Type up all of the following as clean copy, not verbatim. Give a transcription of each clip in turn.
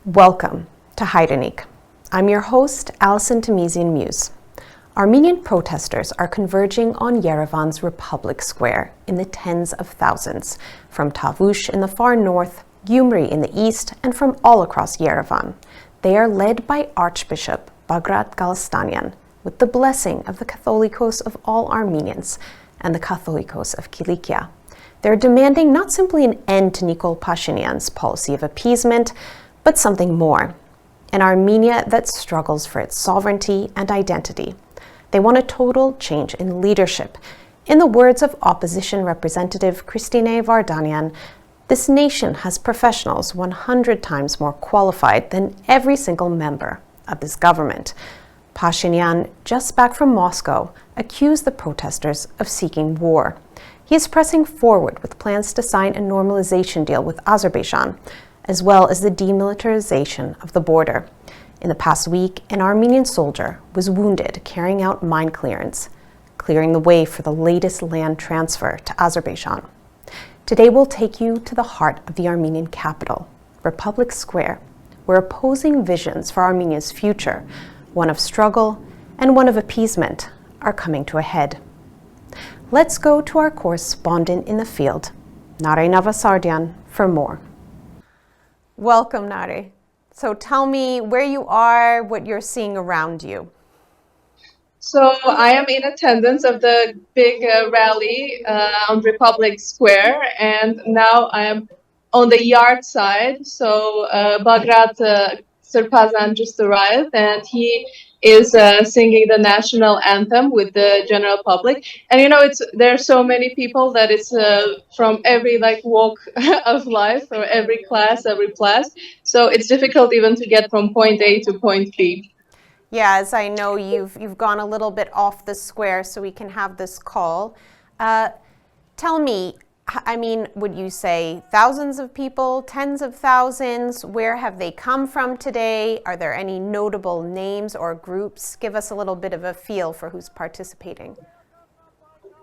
Welcome to Hairenik. I'm your host, Alison Tamizian Muse. Armenian protesters are converging on Yerevan's Republic Square in the tens of thousands, from Tavush in the far north, Gyumri in the east, and from all across Yerevan. They are led by Archbishop Bagrat Galstanyan, with the blessing of the Catholicos of all Armenians and the Catholicos of Kilikia. They're demanding not simply an end to Nikol Pashinyan's policy of appeasement, but something more, an Armenia that struggles for its sovereignty and identity. They want a total change in leadership. In the words of opposition representative Christine Vardanyan, this nation has professionals 100 times more qualified than every single member of this government. Pashinyan, just back from Moscow, accused the protesters of seeking war. He is pressing forward with plans to sign a normalization deal with Azerbaijan, as well as the demilitarization of the border. In the past week, an Armenian soldier was wounded carrying out mine clearance, clearing the way for the latest land transfer to Azerbaijan. Today we'll take you to the heart of the Armenian capital, Republic Square, where opposing visions for Armenia's future, one of struggle and one of appeasement, are coming to a head. Let's go to our correspondent in the field, Nare Navasardian, for more. Welcome, Nare. So tell me where you are, what you're seeing around you. So I am in attendance of the big rally on Republic Square, and now I am on the yard side. So Bagrat Sirpazan just arrived, and he is singing the national anthem with the general public. And you know, there are so many people that it's from every walk of life, or every class. So it's difficult even to get from point A to point B. Yeah, as I know, you've gone a little bit off the square so we can have this call. Tell me, I mean, would you say thousands of people, tens of thousands? Where have they come from today? Are there any notable names or groups? Give us a little bit of a feel for who's participating.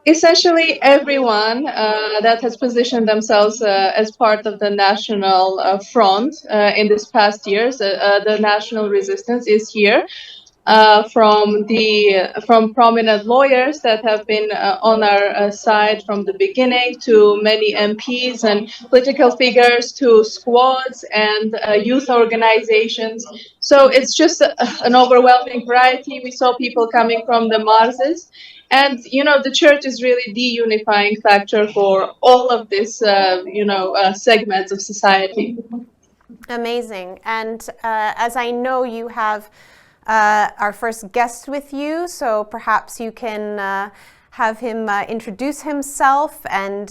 Essentially, everyone that has positioned themselves as part of the national front in this past years, the national resistance is here. From prominent lawyers that have been on our side from the beginning, to many MPs and political figures, to squads and youth organizations. So it's just an overwhelming variety. We saw people coming from the Marses. And, you know, the church is really the unifying factor for all of this, segments of society. Amazing. And as I know, you have our first guest with you, so perhaps you can have him introduce himself, and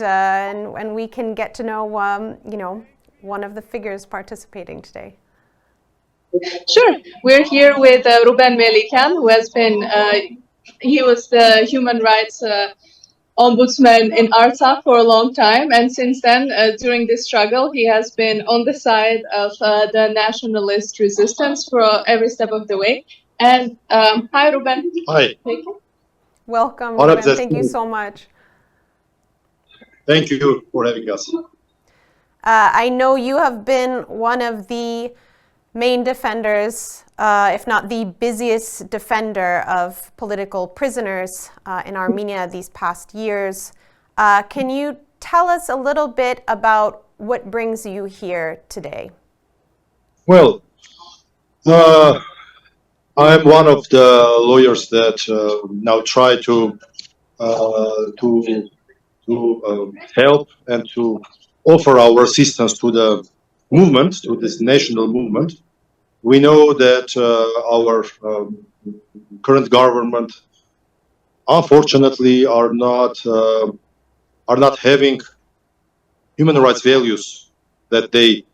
we can get to know, one of the figures participating today. Sure. We're here with Ruben Melikan, who has been, he was the human rights ombudsman in Artsakh for a long time, and since then, during this struggle, he has been on the side of the nationalist resistance for every step of the way. And hi, Ruben. Hi. Welcome, Ruben. Thank you so much. Thank you for having us. I know you have been one of the main defenders, if not the busiest defender of political prisoners in Armenia these past years. Can you tell us a little bit about what brings you here today? Well, I'm one of the lawyers that now try to help and to offer our assistance to the movement, to this national movement. We know that our current government, unfortunately, are not having human rights values that they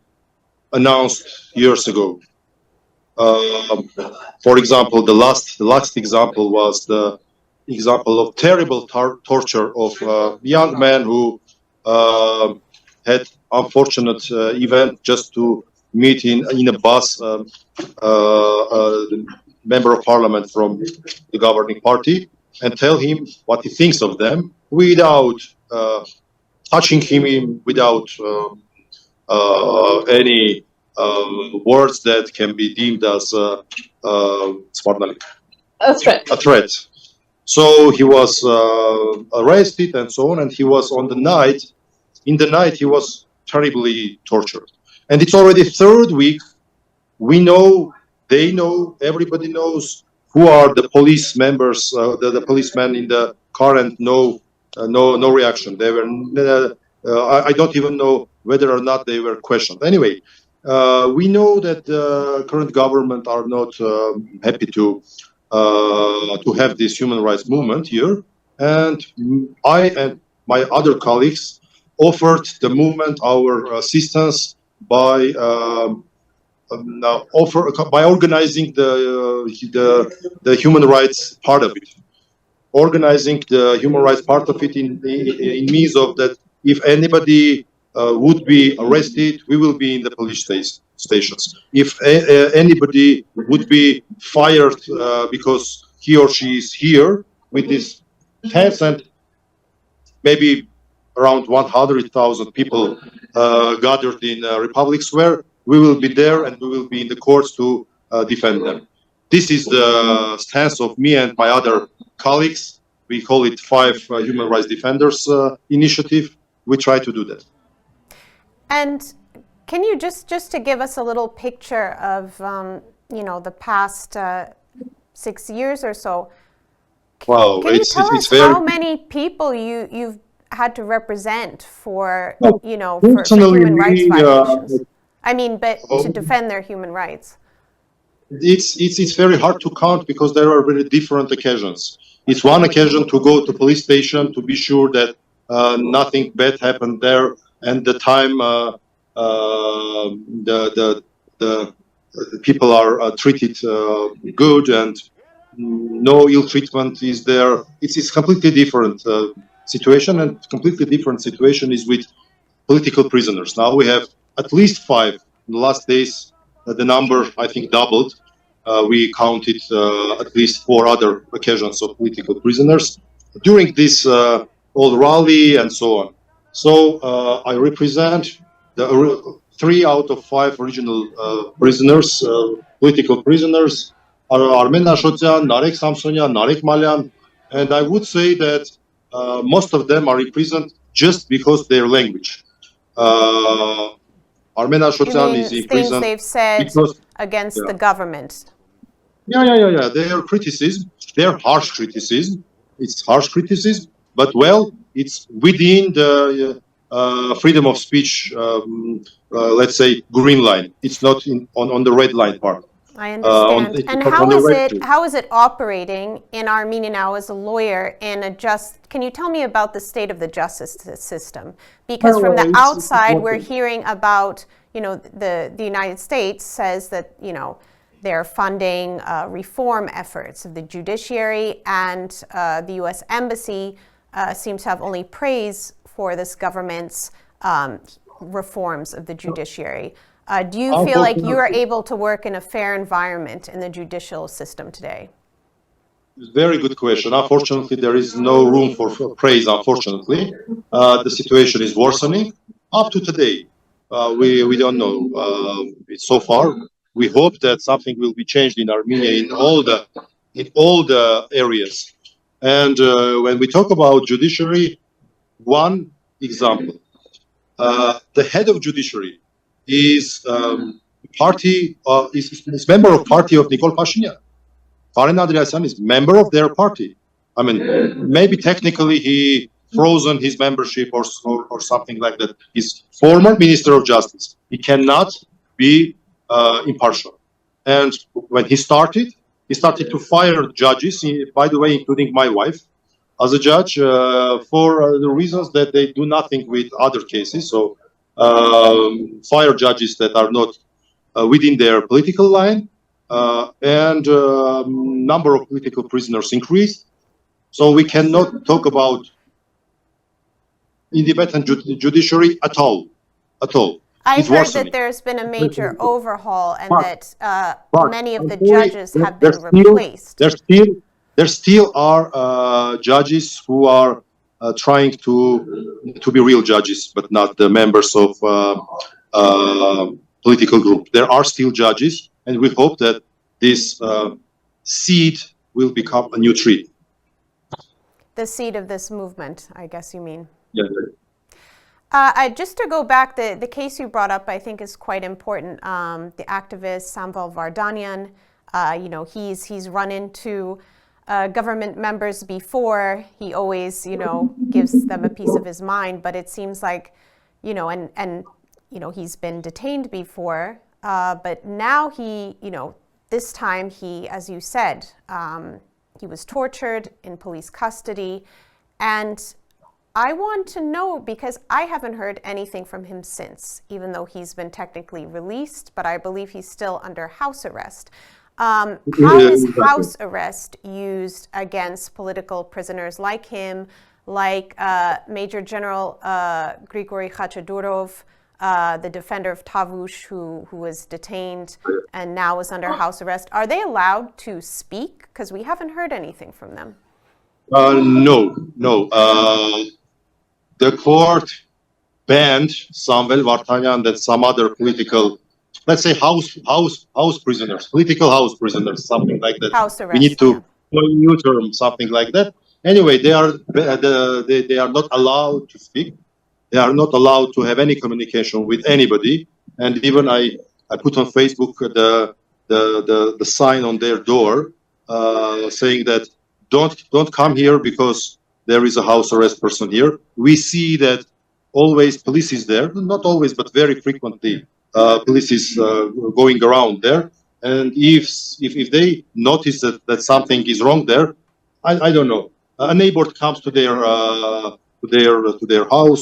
announced years ago. For example, the last example was the example of terrible torture of a young man who had unfortunate event just to meet in a bus the member of parliament from the governing party and tell him what he thinks of them without touching him, without any words that can be deemed as A threat. a threat. So he was arrested and so on, and he was on the night. In the night, he was terribly tortured. And it's already third week. We know, they know, everybody knows who are the police members, the policemen in the car, and no reaction. They were. I don't even know whether or not they were questioned. Anyway, we know that the current government are not happy to have this human rights movement here, and I and my other colleagues offered the movement our assistance by organizing the human rights part of it, organizing the human rights part of it in means of that if anybody would be arrested, we will be in the police stations. If anybody would be fired because he or she is here with this tents, and maybe around 100,000 people gathered in Republic Square, we will be there and we will be in the courts to defend them. This is the stance of me and my other colleagues. We call it 5 Human Rights Defenders Initiative. We try to do that. And can you just to give us a little picture of the past 6 years or so? Wow, can you tell us how many people you've had to represent for for human rights violations? I mean, but to defend their human rights. It's very hard to count because there are very different occasions. It's one occasion to go to police station to be sure that nothing bad happened there, and the time the people are treated good and no ill treatment is there. It's completely different situation, and completely different situation is with political prisoners. Now we have at least 5 in the last days. The number, I think, doubled. We counted at least 4 other occasions of political prisoners during this old rally and so on. So I represent the 3 out of 5 original prisoners, political prisoners, Armen Ashotyan, Narek Samsonyan, Narek Malyan, and I would say that most of them are imprisoned just because their language. Armen Ashotyan is in prison. Things they've said against the government. Yeah. Their criticism, their harsh criticism. It's harsh criticism, but it's within the freedom of speech. Let's say green line. It's not on the red line part. I understand. And how is it operating in Armenia now as a lawyer and can you tell me about the state of the justice system? Because from the outside, we're hearing about, the United States says that, they're funding reform efforts of the judiciary, and the U.S. Embassy seems to have only praise for this government's reforms of the judiciary. Do you feel like you are able to work in a fair environment in the judicial system today? Very good question. Unfortunately, there is no room for praise, unfortunately. The situation is worsening. Up to today, we don't know. So far, we hope that something will be changed in Armenia in all the areas. And when we talk about judiciary, one example, the head of judiciary is member of party of Nikol Pashinyan. Farin Andreasyan is member of their party. I mean, maybe technically he frozen his membership or something like that. He's former Minister of Justice. He cannot be impartial. And when he started to fire judges, by the way, including my wife, as a judge, for the reasons that they do nothing with other cases. So fire judges that are not within their political line, and number of political prisoners increased. So we cannot talk about independent judiciary at all. I heard that there's been a major overhaul and that many of the judges have been replaced. There still are judges who are trying to be real judges, but not the members of political group. There are still judges, and we hope that this seed will become a new tree. The seed of this movement, I guess you mean. Yeah. Just to go back, the case you brought up, I think, is quite important. The activist Samvel Vardanyan, he's run into government members before. He always, gives them a piece of his mind. But it seems like, he's been detained before. But now this time he, as you said, he was tortured in police custody. And I want to know, because I haven't heard anything from him since, even though he's been technically released, but I believe he's still under house arrest. How is house arrest used against political prisoners like him, like Major General Grigory Khachadurov, the defender of Tavush, who was detained and now is under house arrest? Are they allowed to speak? Because we haven't heard anything from them. No. The court banned Samvel Vardanyan and some other political, let's say, house prisoners, political house prisoners, something like that. House arrest. We need to coin a new term, something like that. Anyway, they are not allowed to speak. They are not allowed to have any communication with anybody. And even I put on Facebook the sign on their door saying that don't come here because there is a house arrest person here. We see that always police is there, not always, but very frequently police is going around there. And if they notice that something is wrong there, I don't know. A neighbor comes to their house,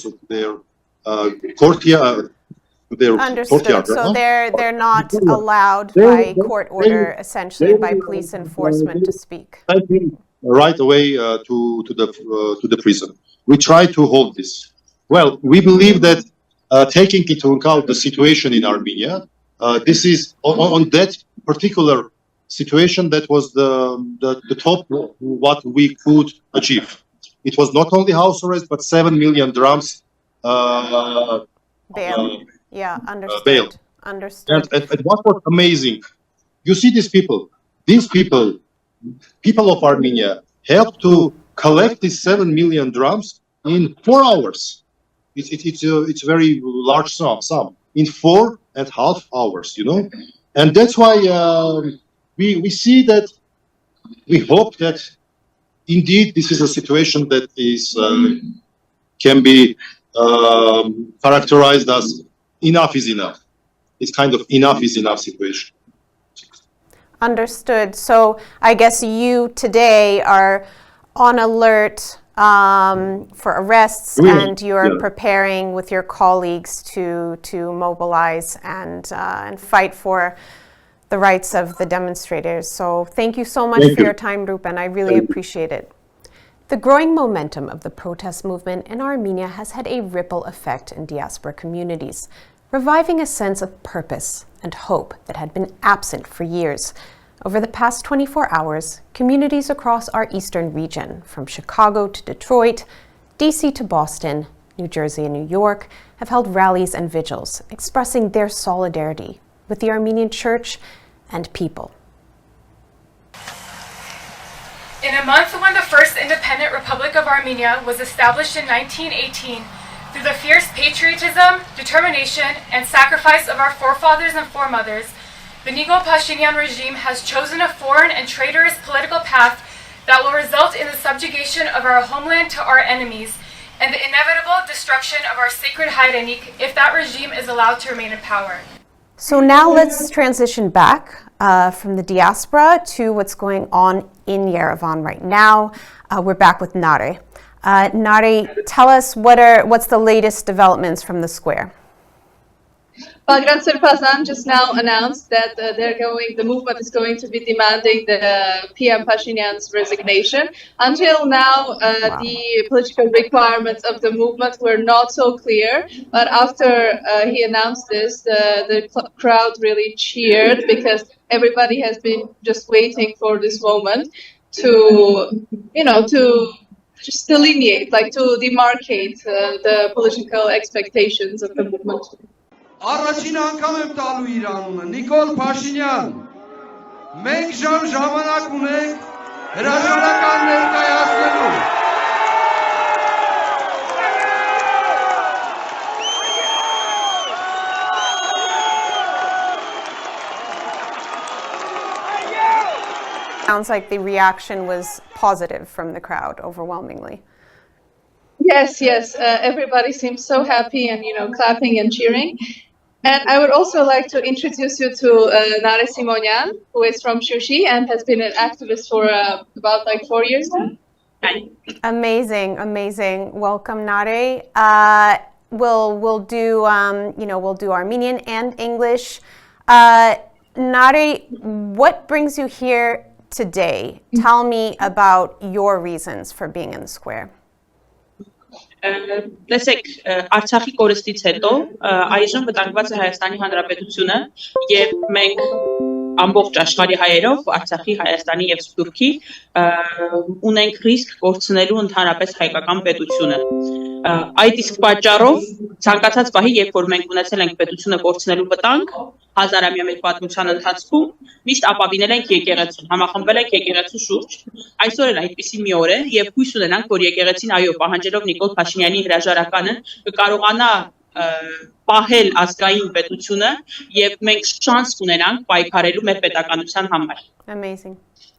or to their courtyard. Understood. So they're not allowed by court order, essentially by police enforcement, to speak. Right away to the prison. We try to hold this. Well, we believe that taking into account the situation in Armenia, this is on that particular situation that was the top what we could achieve. It was not only house arrest, but 7 million dirhams bail. Yeah, understood. Bail. Understood. And what was amazing, you see these people of Armenia helped to collect these 7 million dirhams in 4 hours. It's a very large sum in 4.5 hours, and that's why we see that. We hope that indeed this is a situation that is can be characterized as enough is enough. It's kind of enough is enough situation. Understood. So I guess you today are on alert for arrests, and you're preparing with your colleagues to mobilize and fight for the rights of the demonstrators. So thank you so much for your time, Rupen. I really appreciate it. The growing momentum of the protest movement in Armenia has had a ripple effect in diaspora communities, reviving a sense of purpose and hope that had been absent for years. Over the past 24 hours, communities across our eastern region, from Chicago to Detroit, DC to Boston, New Jersey and New York, have held rallies and vigils expressing their solidarity with the Armenian Church and people. In a month when the first independent Republic of Armenia was established in 1918, through the fierce patriotism, determination, and sacrifice of our forefathers and foremothers, the Pashinyan regime has chosen a foreign and traitorous political path that will result in the subjugation of our homeland to our enemies and the inevitable destruction of our sacred Hairenik if that regime is allowed to remain in power. So now let's transition back from the diaspora to what's going on in Yerevan right now. We're back with Nare. Nare, tell us what's the latest developments from the square? Bagrat Sirpazan just now announced that the movement is going to be demanding the PM Pashinyan's resignation. Until now, the political requirements of the movement were not so clear, but after he announced this, the crowd really cheered because everybody has been just waiting for this moment to just delineate, to demarcate the political expectations of the movement. Առաջին անգամ եմ տալու իր անունը, Նիկոլ Փաշինյան, մենք ժամանակ ունենք հրաժարական ներկայացնելու։ Sounds like the reaction was positive from the crowd, overwhelmingly. Yes, everybody seems so happy and, clapping and cheering. And I would also like to introduce you to Nare Simonyan, who is from Shushi and has been an activist for about 4 years now. Amazing. Welcome, Nare. We'll do Armenian and English. Nare, what brings you here today? Tell me about your reasons for being in the square. Տեսեք, Արցախի կորստից հետո այժմ վտանգված է Հայաստանի Հանրապետությունը եւ մենք ամբողջ աշխարհի հայերով Արցախի, Հայաստանի եւ Սփյուռքի ունենք ռիսկ կորցնելու ընդհանրապես հայկական պետությունը։ Այդ իսկ պատճառով ցանկացած պահի, երբ որ մենք ունեցել ենք պետությունը կորցնելու վտանգ, հազարամյա մեր պատմության ընթացքում միշտ ապավինել ենք եկեղեցուն, համախմբվել ենք եկեղեցու շուրջ։ Այսօր էլ այդպիսի մի օր է եւ հույս ունենանք, որ եկեղեցին այո, պահանջելով Նիկոլ Փաշինյանի հրաժարականը կկարողանա պահել ազգային պետությունը եւ մենք շանս ունենանք պայքարելու մեր պետականության համար։ Amazing.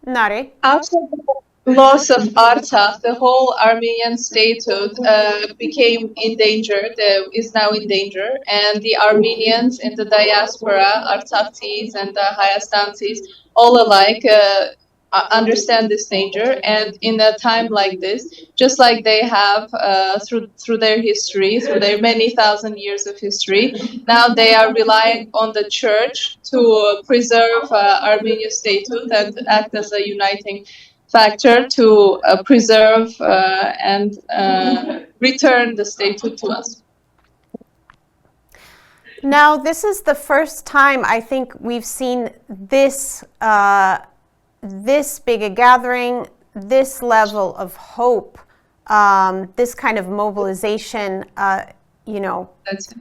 Nare? After the loss of Artsakh, the whole Armenian statehood became endangered, is now in danger, and the Armenians in the diaspora, Artsaktis and the Hayastantis, all alike understand this danger. And in a time like this, just like they have through their history, through their many thousand years of history, now they are relying on the church to preserve Armenia's statehood and act as a uniting factor to preserve and return the statehood to us. Now, this is the first time I think we've seen this this big a gathering, this level of hope, this kind of mobilization,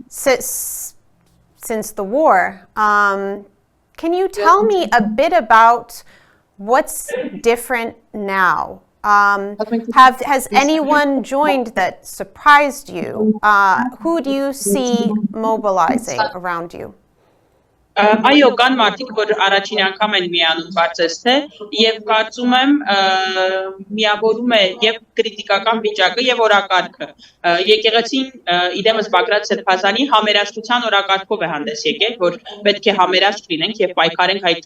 since the war. Can you tell me a bit about what's different now? Has anyone joined that surprised you? Who do you see mobilizing around you? Այո, կան մարդիկ, որ առաջին անգամ են միանում կարծես թե եւ կարծում եմ միավորում է եւ քրիտիկական վիճակը եւ օրակարգը։ Եկեղեցին իդեմս Բագրատ Սրբազանի համերաշխության օրակարգով է հանդես եկել, որ պետք է համերաշխ լինենք եւ պայքարենք այդ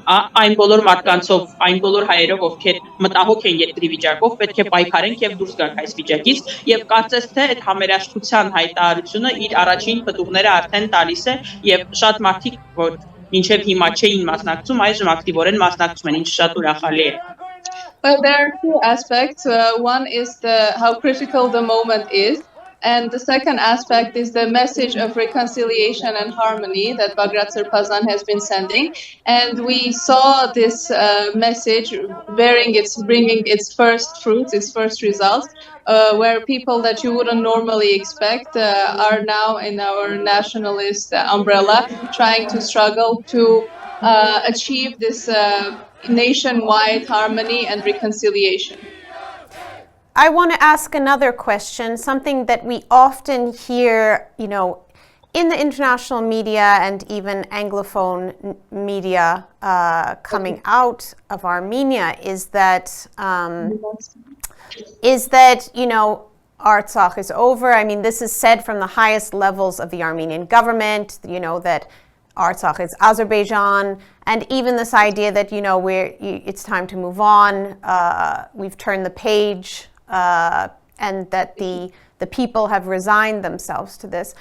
այն բոլոր մարդկանցով, այն բոլոր հայերով, ովքեր մտահոգ են երկրի վիճակով, պետք է պայքարենք եւ դուրս գանք այս վիճակից եւ կարծես թե այդ համերաշխության հայտարարությունը իր առաջին պտուղները արդեն տալիս է եւ շատ մարդիկ, որ մինչեւ հիմա չէին մասնակցում, այժմ ակտիվորեն մասնակցում են, ինչը շատ ուրախալի է։ Well, there are two aspects. One is how critical the moment is. And the second aspect is the message of reconciliation and harmony that Bagrat Sirpazan has been sending. And we saw this message bringing its first fruits, its first results, where people that you wouldn't normally expect are now in our nationalist umbrella trying to struggle to achieve this nationwide harmony and reconciliation. I want to ask another question, something that we often hear, in the international media and even Anglophone media coming out of Armenia is that Artsakh is over. I mean, this is said from the highest levels of the Armenian government, that Artsakh is Azerbaijan, and even this idea that, it's time to move on, we've turned the page, and that the people have resigned themselves to this.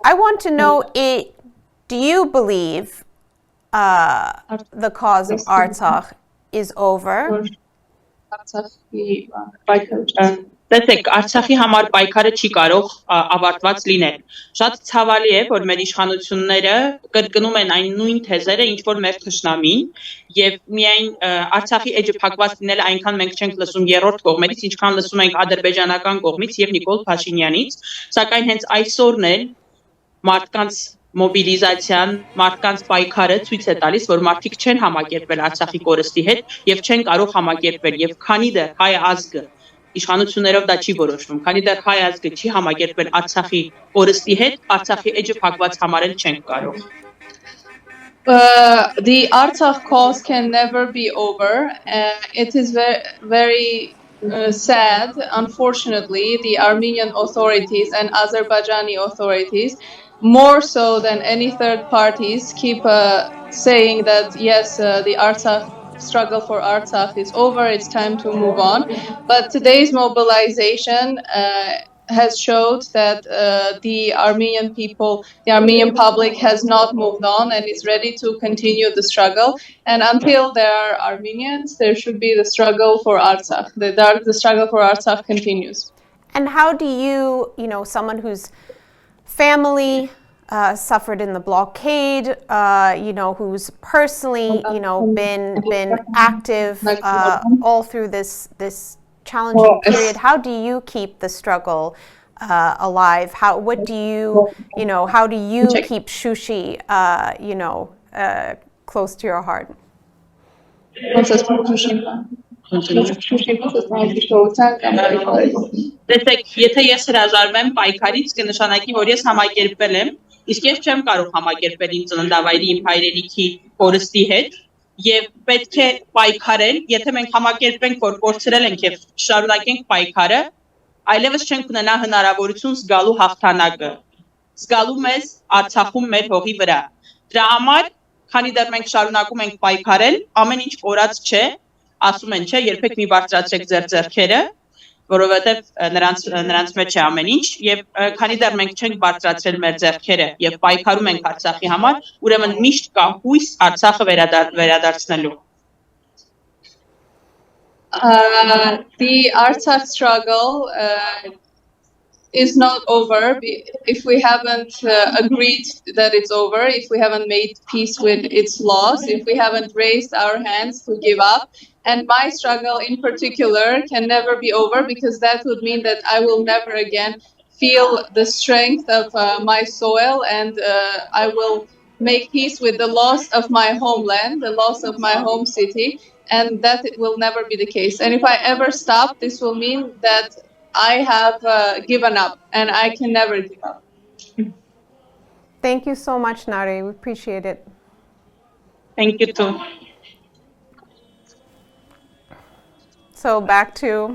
I want to know, do you believe the cause of Artsakh is over? Տեսեք, Արցախի համար պայքարը չի կարող ավարտված լինել։ Շատ ցավալի է, որ մեր իշխանությունները կրկնում են այն նույն թեզերը, ինչ որ մեր թշնամին, եւ միայն Արցախի էջը փակված լինելը այնքան մենք չենք լսում երրորդ կողմերից, ինչքան լսում ենք ադրբեջանական կողմից եւ Նիկոլ Փաշինյանից, սակայն հենց այսօրն էլ մարդկանց մոբիլիզացիան, մարդկանց պայքարը ցույց է տալիս, որ մարդիկ չեն համակերպվել Արցախի կորստի հետ եւ չեն կարող համակերպվել եւ քանի դեռ հայ ազգը իշխանություններով դա չի որոշվում, քանի դեռ հայ ազգը չի համակերպվել Արցախի կորստի հետ, Արցախի էջը փակված համարել չենք կարող։ The Artsakh cause can never be over. It is very sad. Unfortunately, the Armenian authorities and Azerbaijani authorities, more so than any third parties, keep saying that yes, the Artsakh struggle for Artsakh is over. It's time to move on. But today's mobilization has showed that the Armenian people, the Armenian public has not moved on and is ready to continue the struggle. And until there are Armenians, there should be the struggle for Artsakh. The struggle for Artsakh continues. And how do you, someone whose family suffered in the blockade, who's personally, been active all through this challenging period. How do you keep the struggle alive? How do you keep Shushi, close to your heart? Տեսեք, եթե ես հրաժարվեմ պայքարից, կնշանակի, որ ես համակերպվել եմ, իսկ ես չեմ կարող համակերպել իմ ծննդավայրի, իմ հայրենիքի կորստի հետ, եւ պետք է պայքարել, եթե մենք համակերպենք, որ կորցրել ենք եւ շարունակենք պայքարը, այլևս չենք ունենա հնարավորություն զգալու հաղթանակը, զգալու մեզ Արցախում մեր հողի վրա։ Դրա համար, քանի դեռ մենք շարունակում ենք պայքարել, ամեն ինչ կորած չէ, ասում են, չէ, երբեք մի բարձրացրեք ձեր ձեռքերը, որովհետև նրանց մեջ է ամեն ինչ, եւ քանի դեռ մենք չենք բարձրացրել մեր ձեռքերը եւ պայքարում ենք Արցախի համար, ուրեմն միշտ կա հույս Արցախը վերադարձնելու։ The Artsakh struggle is not over if we haven't agreed that it's over, if we haven't made peace with its loss, if we haven't raised our hands to give up. And my struggle in particular can never be over, because that would mean that I will never again feel the strength of my soil, and I will make peace with the loss of my homeland, the loss of my home city, and that will never be the case. And if I ever stop, this will mean that I have given up, and I can never give up. Thank you so much, Nare. We appreciate it. Thank you too. So back to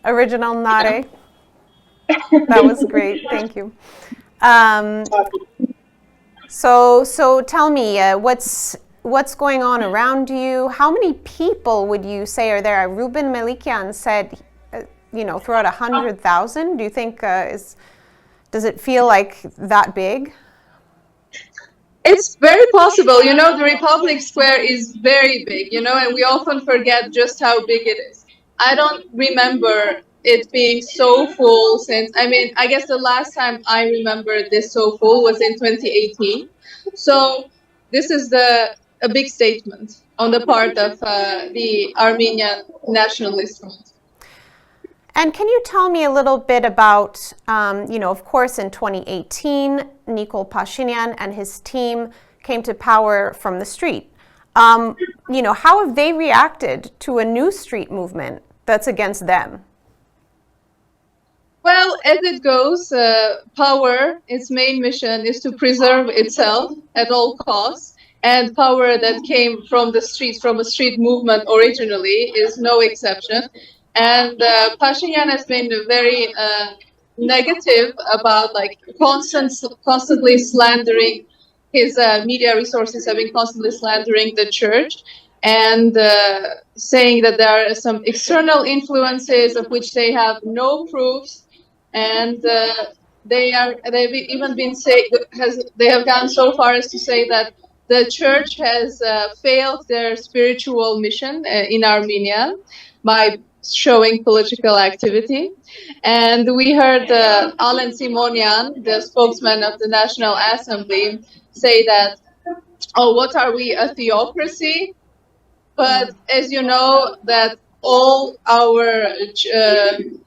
original Nare. That was great. Thank you. So tell me, what's going on around you? How many people would you say are there? Ruben Melikian said, throughout 100,000. Do you think does it feel like that big? It's very possible. The Republic Square is very big, and we often forget just how big it is. I don't remember it being so full since, I guess the last time I remember this so full was in 2018. So this is a big statement on the part of the Armenian nationalist front. And can you tell me a little bit about, of course, in 2018, Nikol Pashinyan and his team came to power from the street. How have they reacted to a new street movement that's against them? Well, as it goes, power, its main mission is to preserve itself at all costs. And power that came from the streets, from a street movement originally, is no exception. And Pashinyan has been very negative about constantly slandering his media resources, have been constantly slandering the church, and saying that there are some external influences of which they have no proofs, and they have gone so far as to say that the church has failed their spiritual mission in Armenia by showing political activity. And we heard Alen Simonian, the spokesman of the National Assembly, say that, what are we, a theocracy? But as you know, that all our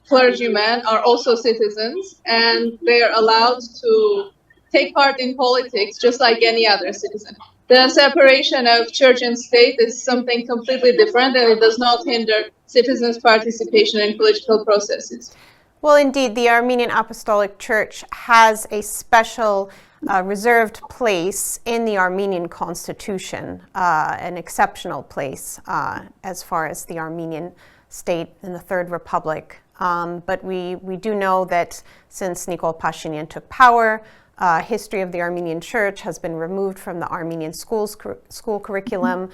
clergymen are also citizens, and they are allowed to take part in politics just like any other citizen. The separation of church and state is something completely different, and it does not hinder citizens' participation in political processes. Well, indeed, the Armenian Apostolic Church has a special reserved place in the Armenian constitution, an exceptional place as far as the Armenian state in the Third Republic. But we do know that since Nikol Pashinyan took power, history of the Armenian Church has been removed from the Armenian school curriculum.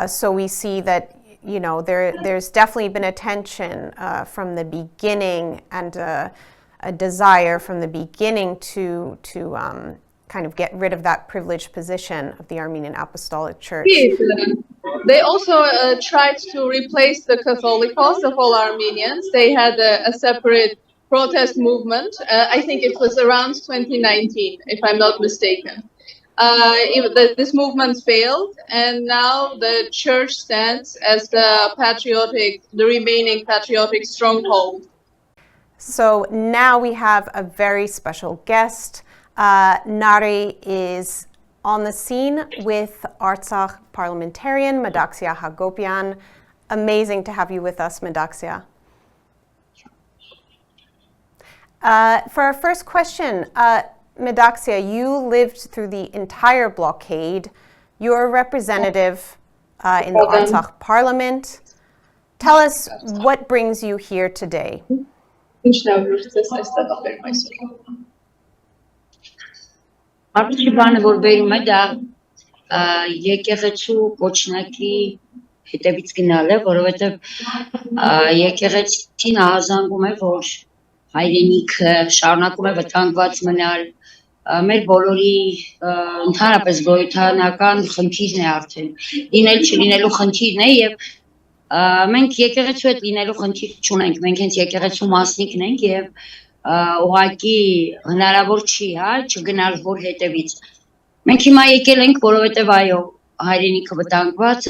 So we see that there's definitely been a tension from the beginning and a desire from the beginning to kind of get rid of that privileged position of the Armenian Apostolic Church. They also tried to replace the Catholicos of all Armenians. They had a separate protest movement. I think it was around 2019, if I'm not mistaken. This movement failed, and now the church stands as the remaining patriotic stronghold. So now we have a very special guest. Nari is on the scene with Artsakh parliamentarian Madaxia Hagopian. Amazing to have you with us, Madaxia. For our first question, Madaxia, you lived through the entire blockade. You're a representative in the Artsakh parliament. Tell us what brings you here today. Արդյունքի բանը, որ բերում է, դա եկեղեցու կոչնակի հետևից գնալ է, որովհետև եկեղեցին ահազանգում է, որ հայրենիքը շարունակում է վտանգված մնալ, մեր բոլորի ընդհանրապես գոյութանական խնդիրն է արդեն, լինել չլինելու խնդիրն է և մենք եկեղեցու հետ լինելու խնդիր չունենք, մենք հենց եկեղեցու մասնիկն ենք և ուղղակի հնարավոր չի, չգնալ որ հետևից։ Մենք հիմա եկել ենք, որովհետև այո, հայրենիքը վտանգված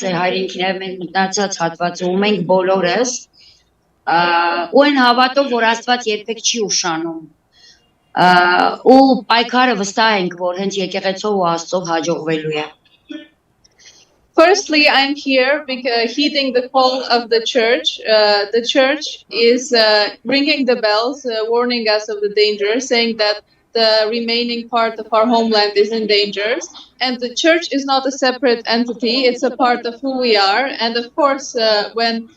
է հայրենիքն է մեր մնացած հատվածը, ու մենք բոլորս ու այն հավատով, որ Աստված երբեք չի ուշանում։ Ու պայքարը վստահ ենք, որ հենց եկեղեցով ու Աստծով հաջողվելու է։ Firstly, I'm here because heeding the call of the church. The church is ringing the bells, warning us of the danger, saying that the remaining part of our homeland is in danger. And the church is not a separate entity, it's a part of who we are. And of course, when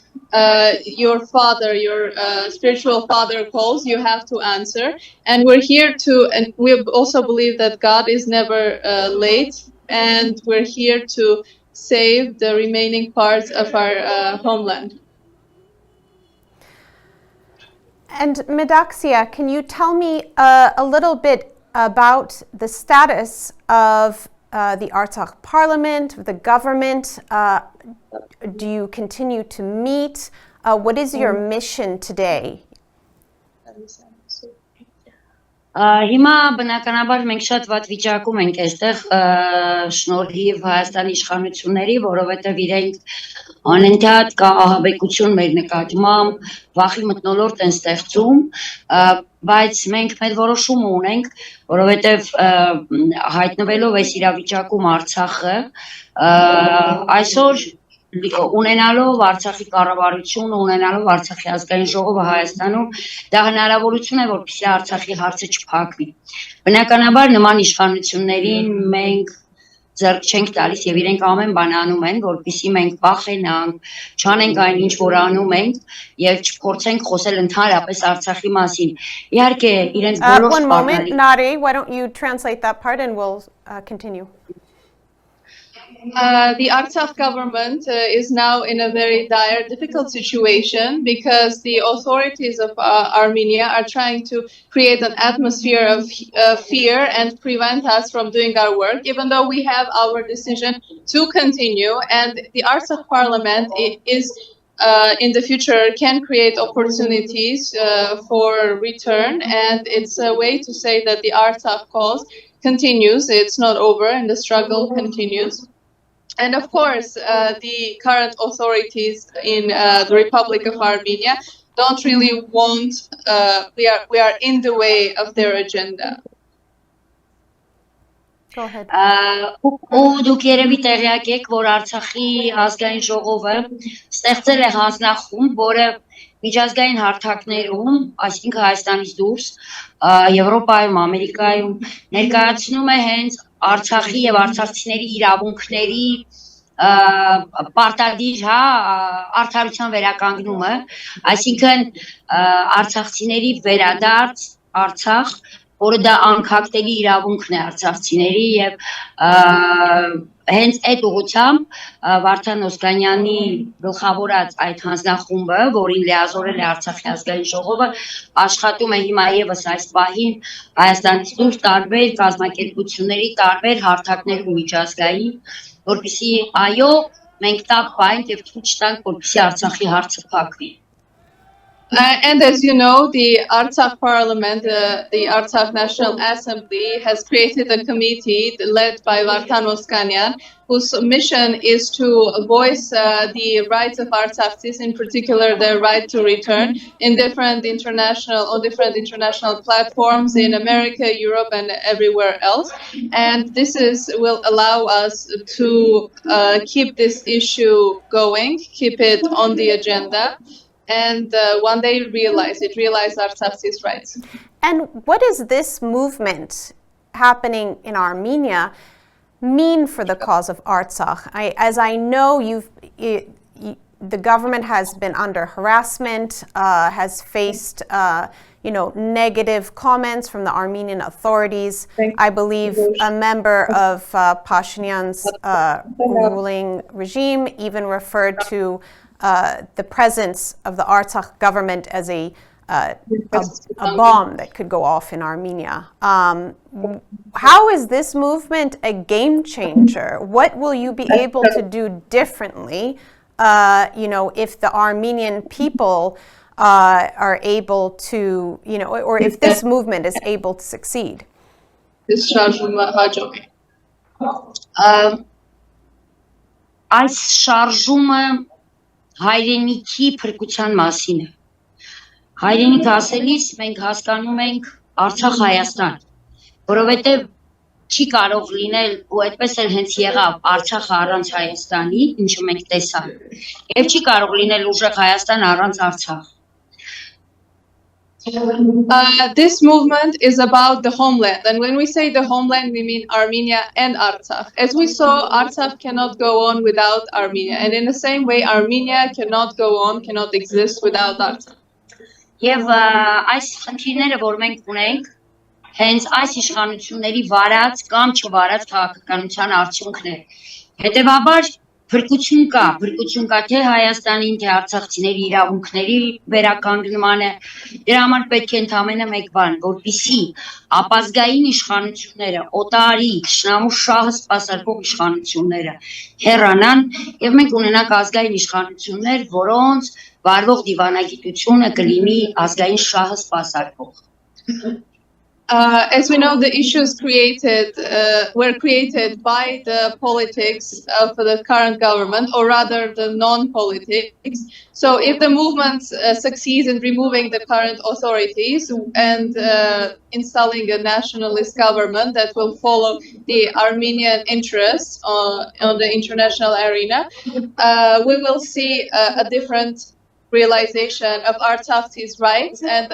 your father, your spiritual father calls, you have to answer. And we're here and we also believe that God is never late. And we're here to save the remaining parts of our homeland. And Madaxia, can you tell me a little bit about the status of the Artsakh parliament, the government? Do you continue to meet? What is your mission today? Հիմա բնականաբար մենք շատ վատ վիճակում ենք այստեղ շնորհիվ Հայաստանի իշխանությունների, որովհետև իրենք անընդհատ կա ահաբեկություն մեր նկատմամբ, վախի մթնոլորտ են ստեղծում, բայց մենք մեր որոշումը ունենք, որովհետև հայտնվելով այս իրավիճակում Արցախը, այսօր ունենալով Արցախի կառավարությունը, ունենալով Արցախի ազգային ժողովը Հայաստանում, դա հնարավորություն է, որպեսզի Արցախի հարցը չփակվի։ Բնականաբար նման իշխանություններին մենք ձեռք չենք տալիս եւ իրենք ամեն բան անում են, որպեսզի մենք վախենանք, չանենք այն ինչ որ անում ենք եւ չփորձենք խոսել ընդհանրապես Արցախի մասին։ Իհարկե, իրենց բոլոր One moment, Nari, why don't you translate that part and we'll continue. The Artsakh government is now in a very dire, difficult situation because the authorities of Armenia are trying to create an atmosphere of fear and prevent us from doing our work, even though we have our decision to continue. And the Artsakh parliament is in the future can create opportunities for return, and it's a way to say that the Artsakh cause continues, it's not over, and the struggle continues. And of course, the current authorities in the Republic of Armenia don't really want, we are in the way of their agenda. Go ahead. Ու դուք երևի տեղյակ եք, որ Արցախի ազգային ժողովը ստեղծել է հանձնախումբ, որը միջազգային հարթակներում, այսինքն Հայաստանից դուրս, Եվրոպայում, Ամերիկայում ներկայացնում է հենց Արցախի եւ արցախցիների իրավունքների պարտադիր արդարության վերականգնումը, այսինքն արցախցիների վերադարձ Արցախ, որը դա անկախտելի իրավունքն է արցախցիների եւ հենց այդ ուղղությամբ Վարդան Օսկանյանի գլխավորած այդ հանձնախումբը, որին լիազորել է Արցախի ազգային ժողովը, աշխատում է հիմա եւս այս պահին Հայաստանից դուրս տարբեր կազմակերպությունների, տարբեր հարթակներում միջազգային, որպեսզի այո, մենք տակ պայենք եւ ցույց տանք, որպեսզի Արցախի հարցը փակվի. And as you know, the Artsakh Parliament, the Artsakh National Assembly, has created a committee led by Vartan Oskanyan, whose mission is to voice the rights of Artsakhdis, in particular their right to return, in different international platforms in America, Europe, and everywhere else. And this will allow us to keep this issue going, keep it on the agenda. And one day realize Artsakhdis' rights. And what does this movement happening in Armenia mean for the cause of Artsakh? As I know, the government has been under harassment, has faced negative comments from the Armenian authorities. I believe a member of Pashinyan's ruling regime even referred to the presence of the Artsakh government as a bomb that could go off in Armenia. How is this movement a game changer? What will you be able to do differently, if the Armenian people are able to, or if this movement is able to succeed? Այս շարժումը Հaireniki փրկության մասին է։ Hairenik ասելիս մենք հասկանում ենք Արցախ Հայաստան, որովհետև չի կարող լինել ու այդպես էլ հենց եղավ Արցախը առանց Հայաստանի, ինչը մենք տեսանք, եւ չի կարող լինել ուժեղ Հայաստան առանց Արցախ։ This movement is about the homeland, and when we say the homeland, we mean Armenia and Artsakh. As we saw, Artsakh cannot go on without Armenia, and in the same way, Armenia cannot exist without Artsakh. Եվ այս խնդիրները, որ մենք ունենք, հենց այս իշխանությունների վարած կամ չվարած քաղաքականության արդյունքն է։ Հետևաբար փրկություն կա թե Հայաստանին, թե արցախցիների իրավունքների վերականգնմանը, դրա համար պետք է ընդամենը մեկ բան, որպեսզի ապազգային իշխանությունները, օտարի, թշնամու շահը սպասարկող իշխանությունները հեռանան եւ մենք ունենանք ազգային իշխանություններ, որոնց վարվող դիվանագիտությունը կլինի ազգային շահը սպասարկող։ As we know, the issues were created by the politics of the current government, or rather the non-politics. So if the movement succeeds in removing the current authorities and installing a nationalist government that will follow the Armenian interests on the international arena, we will see a different realization of Artsakhdis' rights and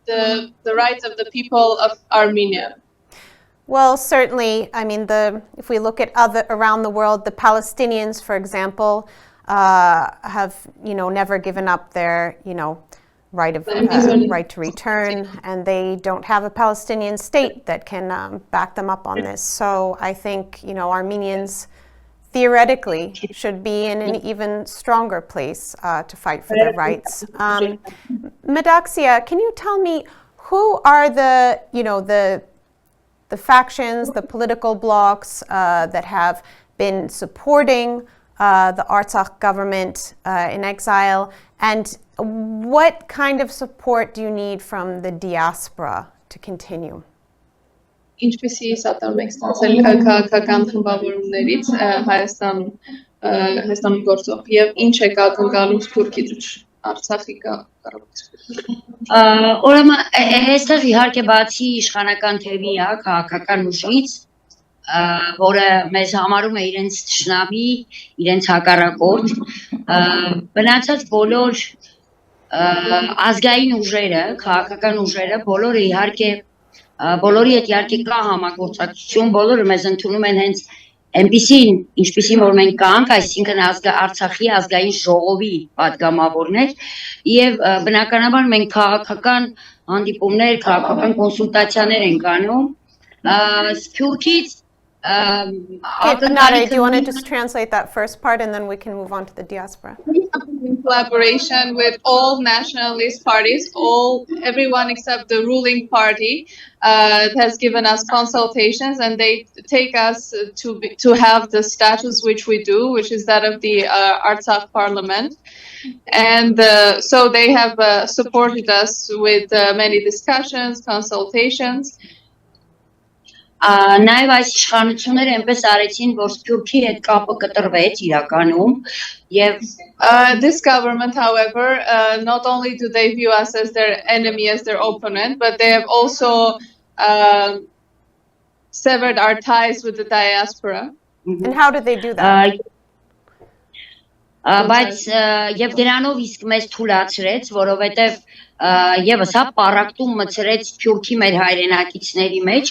the rights of the people of Armenia. Well, certainly, I mean, if we look at around the world, the Palestinians, for example, have never given up their right to return, and they don't have a Palestinian state that can back them up on this. So I think Armenians theoretically should be in an even stronger place to fight for their rights. Madaxia, can you tell me who are the factions, the political blocs that have been supporting the Artsakh government in exile, and what kind of support do you need from the diaspora to continue? Ինչպեսի սատան մենք ստացել քաղաքական խմբավորումներից Հայաստանում գործող եւ ինչ է կակնկալում Սփյուռքի դուչ Արցախի կառավարությունը։ Ուրեմն այստեղ իհարկե բացի իշխանական թևի քաղաքական ուժից որը մեզ համարում է իրենց ճշնամի, իրենց հակառակորդ, մնացած բոլոր ազգային ուժերը, քաղաքական ուժերը, բոլորի հետ իհարկե կա համագործակցություն, բոլորը մեզ ընդունում են հենց այնպիսին, ինչպիսին որ մենք կանք, այսինքն Արցախի ազգային ժողովի պատգամավորներ, եւ բնականաբար մենք քաղաքական հանդիպումներ, քաղաքական կոնսուլտացիաներ ենք անում, Սփյուռքից Nare, do you want to just translate that first part and then we can move on to the diaspora? In collaboration with all nationalist parties, everyone except the ruling party has given us consultations, and they take us to have the status which we do, which is that of the Artsakh parliament. And so they have supported us with many discussions, consultations. Նաև այս իշխանությունները այնպես արեցին, որ Սփյուռքի հետ կապը կտրվեց իրականում եւ this government, however, not only do they view us as their enemy, as their opponent, but they have also severed our ties with the diaspora. And how did they do that? Բայց եւ դրանով իսկ մեզ թույլատրեց, որովհետեւ եւս պարակտում մցրեց Սփյուռքի մեր հայրենակիցների մեջ,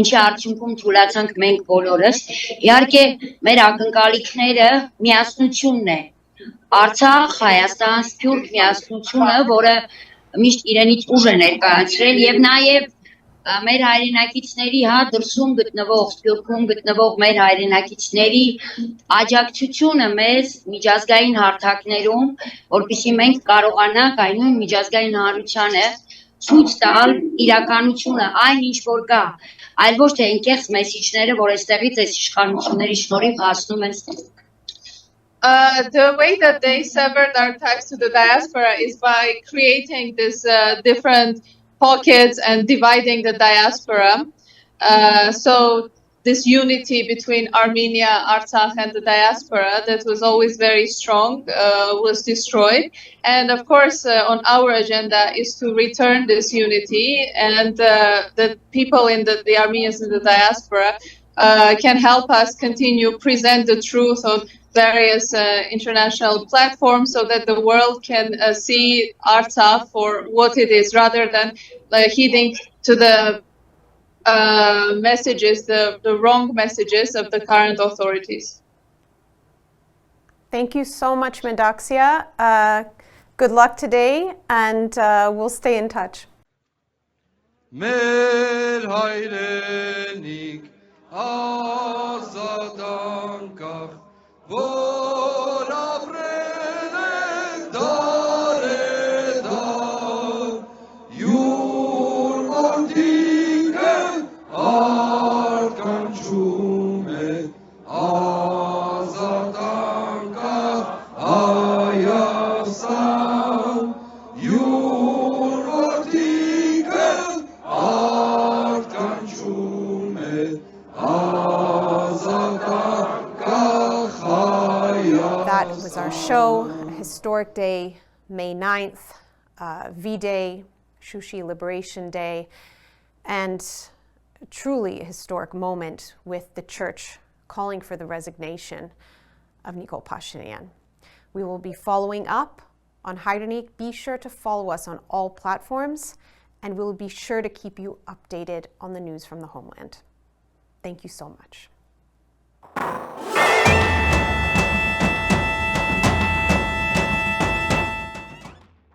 ինչի արդյունքում թույլացանք մենք բոլորս։ Իհարկե մեր ակնկալիքները միասնությունն է։ Արցախ, Հայաստան, Սփյուռք միասնությունը, որը միշտ իրենից ուժ է ներկայացրել եւ նաեւ մեր հայրենակիցների դրսում գտնվող, Սփյուռքում գտնվող մեր հայրենակիցների աջակցությունը մեզ միջազգային հարթակներում, որպեսզի մենք կարողանանք այն նույն միջազգային հանրությանը ցույց տալ իրականությունը, այն ինչ որ կա, այլ ոչ թե այնքան մեսիջները, որ այստեղից այս իշխանությունների շնորհիվ հասնում են։ The way that they severed our ties to the diaspora is by creating this different pockets and dividing the diaspora. So this unity between Armenia, Artsakh, and the diaspora that was always very strong was destroyed. And of course, on our agenda is to return this unity, and the people in the Armenians in the diaspora can help us continue present the truth on various international platforms, so that the world can see Artsakh for what it is, rather than heeding to the messages, the wrong messages of the current authorities. Thank you so much, Mendaxia. Good luck today, and we'll stay in touch. Մեր Hairenik ազատ անկախ որ ապրել ենք դարեդար յուր որդիքը արտկանչում է ազատ անկախ Հայաստան յուր որդիքը արտկանչում է ազատ That was our show, a historic day, May 9th, V-Day, Shushi Liberation Day, and truly a historic moment with the church calling for the resignation of Nikol Pashinyan. We will be following up on Hairenik. Be sure to follow us on all platforms, and we'll be sure to keep you updated on the news from the homeland. Thank you so much.